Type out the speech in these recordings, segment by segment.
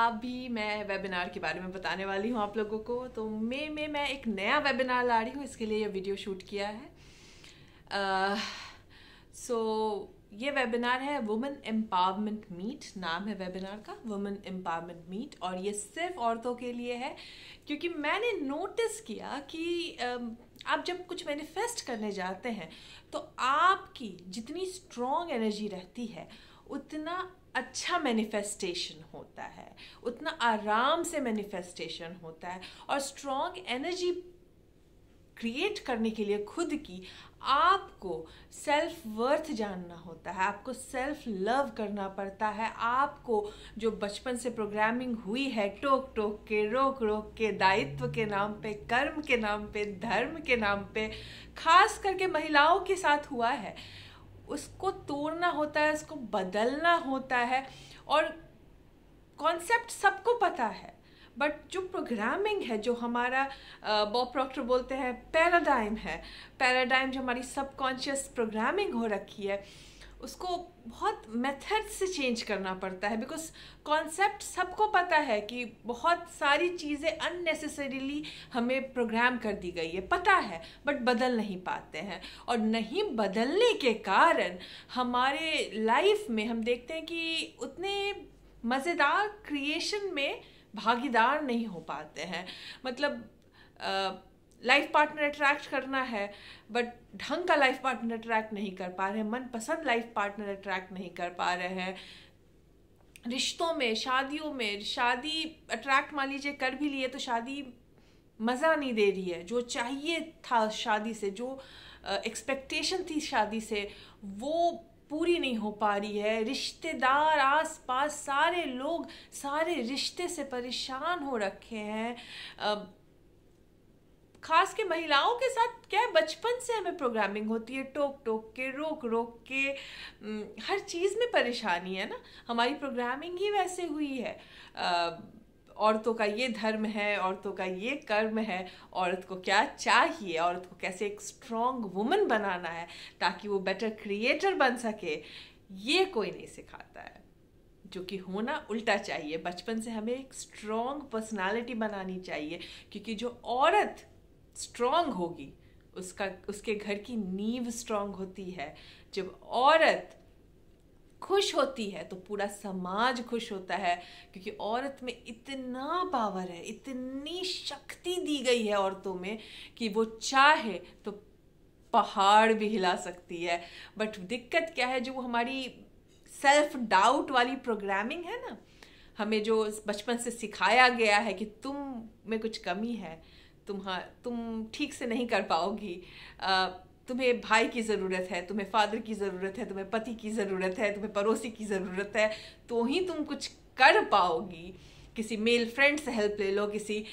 अभी मैं वेबिनार के बारे में बताने वाली हूँ आप लोगों को। तो मई में मैं एक नया वेबिनार ला रही हूँ, इसके लिए ये वीडियो शूट किया है। ये वेबिनार है वुमेन एम्पावरमेंट मीट, नाम है वेबिनार का वुमेन एम्पावरमेंट मीट। और ये सिर्फ औरतों के लिए है, क्योंकि मैंने नोटिस किया कि आप जब कुछ मैनिफेस्ट करने जाते हैं तो आपकी जितनी स्ट्रॉन्ग एनर्जी रहती है उतना अच्छा मैनिफेस्टेशन होता है, उतना आराम से मैनिफेस्टेशन होता है। और स्ट्रॉन्ग एनर्जी क्रिएट करने के लिए खुद की आपको सेल्फ वर्थ जानना होता है, आपको सेल्फ लव करना पड़ता है। आपको जो बचपन से प्रोग्रामिंग हुई है टोक टोक के, रोक रोक के, दायित्व के नाम पे, कर्म के नाम पे, धर्म के नाम पे, खास करके महिलाओं के साथ हुआ है, उसको तोड़ना होता है, उसको बदलना होता है। और कॉन्सेप्ट सबको पता है, बट जो प्रोग्रामिंग है, जो हमारा बॉब प्रॉक्टर बोलते हैं पैराडाइम है, पैराडाइम जो हमारी सबकॉन्शियस प्रोग्रामिंग हो रखी है, उसको बहुत मेथड से चेंज करना पड़ता है। बिकॉज कॉन्सेप्ट सबको पता है कि बहुत सारी चीज़ें अननेसेसरीली हमें प्रोग्राम कर दी गई है, पता है, बट बदल नहीं पाते हैं। और नहीं बदलने के कारण हमारे लाइफ में हम देखते हैं कि उतने मज़ेदार क्रिएशन में भागीदार नहीं हो पाते हैं। मतलब लाइफ पार्टनर अट्रैक्ट करना है, बट ढंग का लाइफ पार्टनर अट्रैक्ट नहीं कर पा रहे हैं, मनपसंद लाइफ पार्टनर अट्रैक्ट नहीं कर पा रहे हैं। रिश्तों में, शादियों में, शादी अट्रैक्ट मान लीजिए कर भी लिए तो शादी मज़ा नहीं दे रही है। जो चाहिए था शादी से, जो एक्सपेक्टेशन थी शादी से, वो पूरी नहीं हो पा रही है। रिश्तेदार, आस पास सारे लोग सारे रिश्ते से परेशान हो रखे हैं। खास के महिलाओं के साथ क्या है, बचपन से हमें प्रोग्रामिंग होती है टोक टोक के, रोक रोक के, हर चीज़ में परेशानी है ना। हमारी प्रोग्रामिंग ही वैसे हुई है। औरतों का ये धर्म है, औरतों का ये कर्म है, औरत को क्या चाहिए, औरत को कैसे एक स्ट्रॉन्ग वुमन बनाना है ताकि वो बेटर क्रिएटर बन सके, ये कोई नहीं सिखाता है। जो कि होना उल्टा चाहिए। बचपन से हमें एक स्ट्रॉन्ग पर्सनालिटी बनानी चाहिए, क्योंकि जो औरत स्ट्रॉन्ग होगी उसके घर की नींव स्ट्रॉन्ग होती है। जब औरत खुश होती है तो पूरा समाज खुश होता है, क्योंकि औरत में इतना पावर है, इतनी शक्ति दी गई है औरतों में कि वो चाहे तो पहाड़ भी हिला सकती है। बट दिक्कत क्या है, जो हमारी सेल्फ डाउट वाली प्रोग्रामिंग है ना, हमें जो बचपन से सिखाया गया है कि तुम में कुछ कमी है, तुम ठीक से नहीं कर पाओगी, तुम्हें भाई की ज़रूरत है, तुम्हें फादर की ज़रूरत है, तुम्हें पति की ज़रूरत है, तुम्हें पड़ोसी की ज़रूरत है, तो ही तुम कुछ कर पाओगी। किसी मेल फ्रेंड से हेल्प ले लो, किसी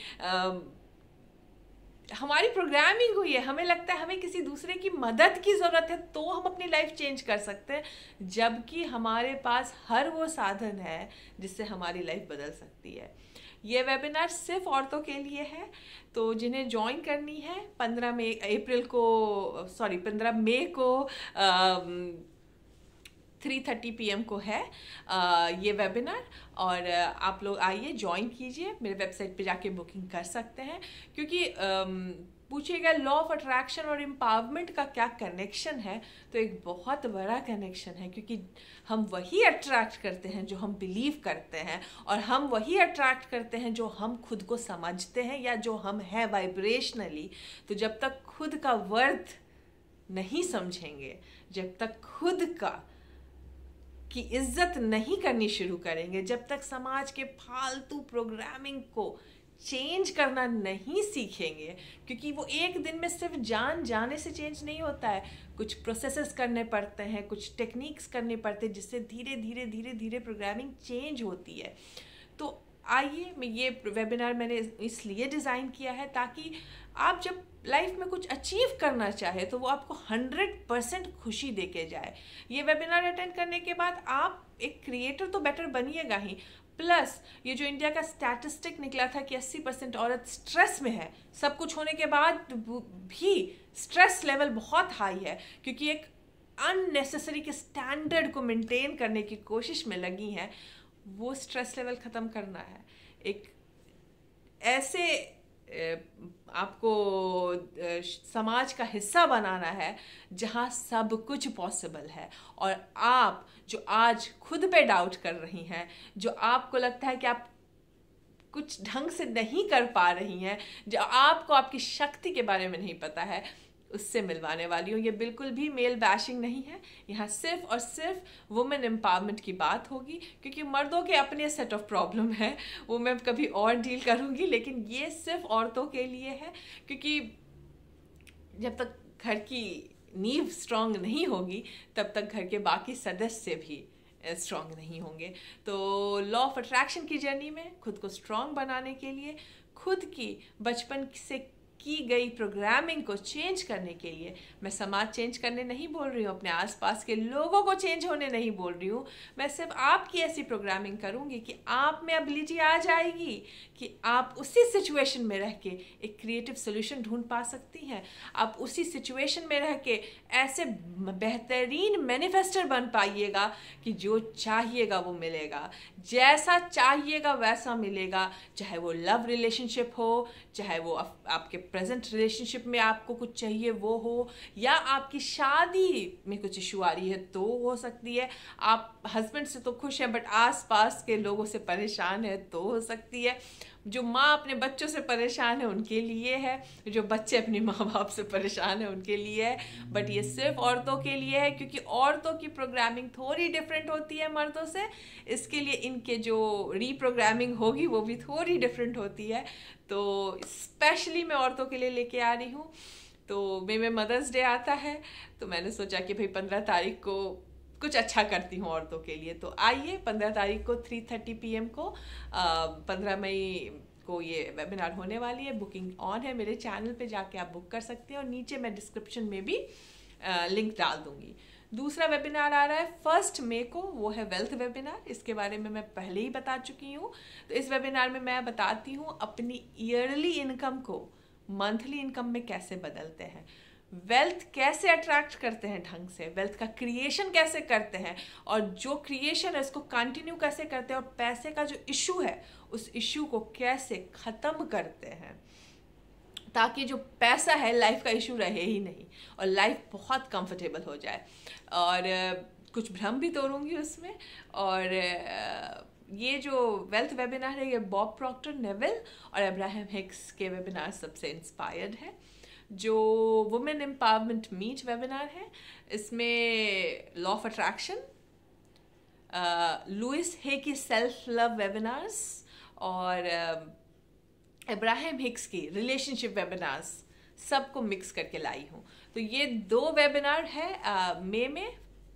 हमारी प्रोग्रामिंग हुई है, हमें लगता है हमें किसी दूसरे की मदद की ज़रूरत है तो हम अपनी लाइफ चेंज कर सकते हैं, जबकि हमारे पास हर वो साधन है जिससे हमारी लाइफ बदल सकती है। ये वेबिनार सिर्फ औरतों के लिए है, तो जिन्हें ज्वाइन करनी है 15 मई को 3:30 PM को है ये वेबिनार। और आप लोग आइए, ज्वाइन कीजिए, मेरे वेबसाइट पे जाके बुकिंग कर सकते हैं। क्योंकि पूछिएगा लॉ ऑफ अट्रैक्शन और एम्पावरमेंट का क्या कनेक्शन है, तो एक बहुत बड़ा कनेक्शन है। क्योंकि हम वही अट्रैक्ट करते हैं जो हम बिलीव करते हैं, और हम वही अट्रैक्ट करते हैं जो हम खुद को समझते हैं या जो हम हैं वाइब्रेशनली। तो जब तक खुद का वर्थ नहीं समझेंगे, जब तक खुद की इज्जत नहीं करनी शुरू करेंगे, जब तक समाज के फालतू प्रोग्रामिंग को चेंज करना नहीं सीखेंगे, क्योंकि वो एक दिन में सिर्फ जाने से चेंज नहीं होता है, कुछ प्रोसेसेस करने पड़ते हैं, कुछ टेक्निक्स करने पड़ते हैं, जिससे धीरे धीरे धीरे धीरे प्रोग्रामिंग चेंज होती है। तो आइए, ये वेबिनार मैंने इसलिए डिज़ाइन किया है ताकि आप जब लाइफ में कुछ अचीव करना चाहे तो वो आपको 100% खुशी देके जाए। ये वेबिनार अटेंड करने के बाद आप एक क्रिएटर तो बेटर बनिएगा ही, प्लस ये जो इंडिया का स्टैटिस्टिक निकला था कि 80% औरत स्ट्रेस में है, सब कुछ होने के बाद भी स्ट्रेस लेवल बहुत हाई है, क्योंकि एक अननेसेसरी के स्टैंडर्ड को मेंटेन करने की कोशिश में लगी हैं। वो स्ट्रेस लेवल ख़त्म करना है, एक ऐसे आपको समाज का हिस्सा बनाना है जहाँ सब कुछ पॉसिबल है। और आप जो आज खुद पे डाउट कर रही हैं, जो आपको लगता है कि आप कुछ ढंग से नहीं कर पा रही हैं, जो आपको आपकी शक्ति के बारे में नहीं पता है, उससे मिलवाने वाली हूँ। ये बिल्कुल भी मेल बैशिंग नहीं है, यहाँ सिर्फ और सिर्फ वुमेन एम्पावरमेंट की बात होगी, क्योंकि मर्दों के अपने सेट ऑफ प्रॉब्लम है, वो मैं कभी और डील करूँगी, लेकिन ये सिर्फ औरतों के लिए है। क्योंकि जब तक घर की नींव स्ट्रांग नहीं होगी तब तक घर के बाकी सदस्य भी स्ट्रांग नहीं होंगे। तो लॉ ऑफ अट्रैक्शन की जर्नी में खुद को स्ट्रांग बनाने के लिए, खुद की बचपन से की गई प्रोग्रामिंग को चेंज करने के लिए, मैं समाज चेंज करने नहीं बोल रही हूँ, अपने आसपास के लोगों को चेंज होने नहीं बोल रही हूँ, मैं सिर्फ आपकी ऐसी प्रोग्रामिंग करूँगी कि आप में एबिलिटी आ जाएगी कि आप उसी सिचुएशन में रह के एक क्रिएटिव सोल्यूशन ढूंढ पा सकती हैं। आप उसी सिचुएशन में रह के ऐसे बेहतरीन मैनिफेस्टर बन पाइएगा कि जो चाहिएगा वो मिलेगा, जैसा चाहिएगा वैसा मिलेगा। चाहे वो लव रिलेशनशिप हो, चाहे वो आपके प्रेजेंट रिलेशनशिप में आपको कुछ चाहिए वो हो, या आपकी शादी में कुछ इशू आ रही है तो हो सकती है। आप हस्बैंड से तो खुश हैं बट आसपास के लोगों से परेशान है तो हो सकती है। जो माँ अपने बच्चों से परेशान है उनके लिए है, जो बच्चे अपनी माँ बाप से परेशान है उनके लिए है। बट ये सिर्फ औरतों के लिए है, क्योंकि औरतों की प्रोग्रामिंग थोड़ी डिफरेंट होती है मर्दों से, इसके लिए इनके जो रीप्रोग्रामिंग होगी वो भी थोड़ी डिफरेंट होती है। तो स्पेशली मैं औरतों के लिए लेके आ रही हूँ। तो मे में मदर्स डे आता है, तो मैंने सोचा कि भाई 15 तारीख को कुछ अच्छा करती हूँ औरतों के लिए। तो आइए 15 तारीख को 3:30 PM को 15 मई को ये वेबिनार होने वाली है। बुकिंग ऑन है, मेरे चैनल पे जाके आप बुक कर सकते हैं और नीचे मैं डिस्क्रिप्शन में भी लिंक डाल दूंगी। दूसरा वेबिनार आ रहा है 1 मई को, वो है वेल्थ वेबिनार। इसके बारे में मैं पहले ही बता चुकी हूँ। तो इस वेबिनार में मैं बताती हूँ अपनी ईयरली इनकम को मंथली इनकम में कैसे बदलते हैं, वेल्थ कैसे अट्रैक्ट करते हैं ढंग से, वेल्थ का क्रिएशन कैसे करते हैं, और जो क्रिएशन है उसको कंटिन्यू कैसे करते हैं, और पैसे का जो इशू है उस इशू को कैसे ख़त्म करते हैं, ताकि जो पैसा है लाइफ का इशू रहे ही नहीं और लाइफ बहुत कंफर्टेबल हो जाए। और कुछ भ्रम भी तोड़ूंगी उसमें। और ये जो वेल्थ वेबिनार है ये बॉब प्रॉक्टर, नेविल और अब्राहम हिक्स के वेबिनार सबसे इंस्पायर्ड है। जो वुमेन एम्पावरमेंट मीट वेबिनार है, इसमें लॉ ऑफ अट्रैक्शन, लुइस हे की सेल्फ लव वेबिनार्स और अब्राहम हिक्स की रिलेशनशिप वेबिनार्स सबको मिक्स करके लाई हूँ। तो ये 2 वेबिनार है मई में,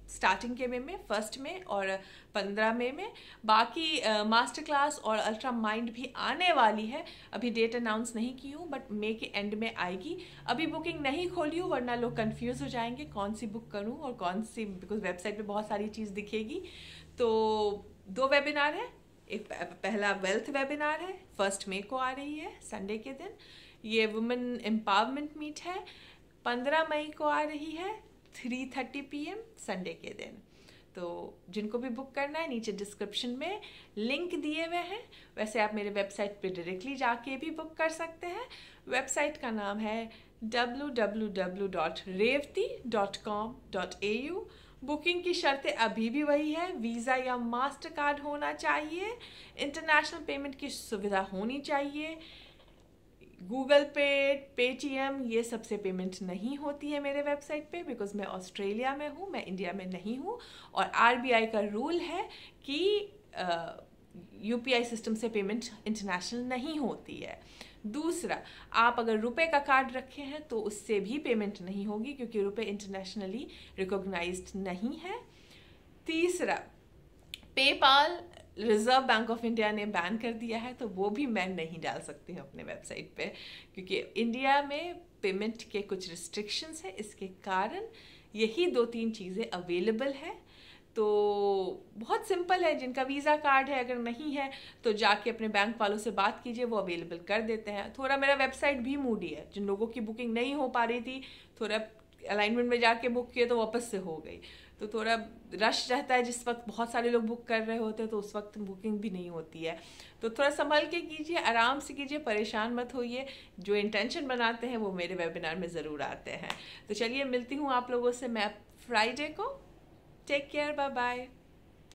स्टार्टिंग के मई में 1 मई और 15 मई में। बाकी मास्टर क्लास और अल्ट्रा माइंड भी आने वाली है। अभी डेट अनाउंस नहीं की हूँ बट मई के एंड में आएगी। अभी बुकिंग नहीं खोली हूँ वरना लोग कंफ्यूज हो जाएंगे कौन सी बुक करूँ और कौन सी, बिकॉज वेबसाइट पे बहुत सारी चीज़ दिखेगी। तो 2 वेबिनार है। एक पहला वेल्थ वेबिनार है, 1 मई को आ रही है संडे के दिन। ये वुमेन एम्पावरमेंट मीट है, 15 मई को आ रही है 3:30 PM संडे के दिन। तो जिनको भी बुक करना है नीचे डिस्क्रिप्शन में लिंक दिए हुए हैं। वैसे आप मेरे वेबसाइट पे डायरेक्टली जाके भी बुक कर सकते हैं। वेबसाइट का नाम है www.revati.com.au। बुकिंग की शर्तें अभी भी वही है, वीज़ा या मास्टर कार्ड होना चाहिए, इंटरनेशनल पेमेंट की सुविधा होनी चाहिए। गूगल पे, पेटीएम ये सबसे पेमेंट नहीं होती है मेरे वेबसाइट पे, बिकॉज मैं ऑस्ट्रेलिया में हूँ, मैं इंडिया में नहीं हूँ। और आरबीआई का रूल है कि यूपीआई सिस्टम से पेमेंट इंटरनेशनल नहीं होती है। दूसरा, आप अगर रुपए का कार्ड रखे हैं तो उससे भी पेमेंट नहीं होगी क्योंकि रुपए इंटरनेशनली रिकॉग्नाइज्ड नहीं है। तीसरा, PayPal reserve bank of India ने बैन कर दिया है, तो वो भी मैं नहीं डाल सकती हूँ अपने वेबसाइट पे क्योंकि इंडिया में पेमेंट के कुछ रिस्ट्रिक्शंस है। इसके कारण यही 2-3 चीज़ें अवेलेबल है। तो बहुत सिंपल है, जिनका वीज़ा कार्ड है अगर नहीं है तो जाके अपने बैंक वालों से बात कीजिए, वो अवेलेबल कर देते हैं। थोड़ा मेरा वेबसाइट भी मूडी है, जिन लोगों की बुकिंग नहीं हो पा रही थी, थोड़ा अलाइनमेंट में जाके बुक किए तो वापस से हो गई। तो थोड़ा रश रहता है जिस वक्त बहुत सारे लोग बुक कर रहे होते हैं, तो उस वक्त बुकिंग भी नहीं होती है। तो थोड़ा संभल के कीजिए, आराम से कीजिए, परेशान मत होइए। जो इंटेंशन बनाते हैं वो मेरे वेबिनार में ज़रूर आते हैं। तो चलिए मिलती हूँ आप लोगों से मैं फ्राइडे को। Take care, bye bye.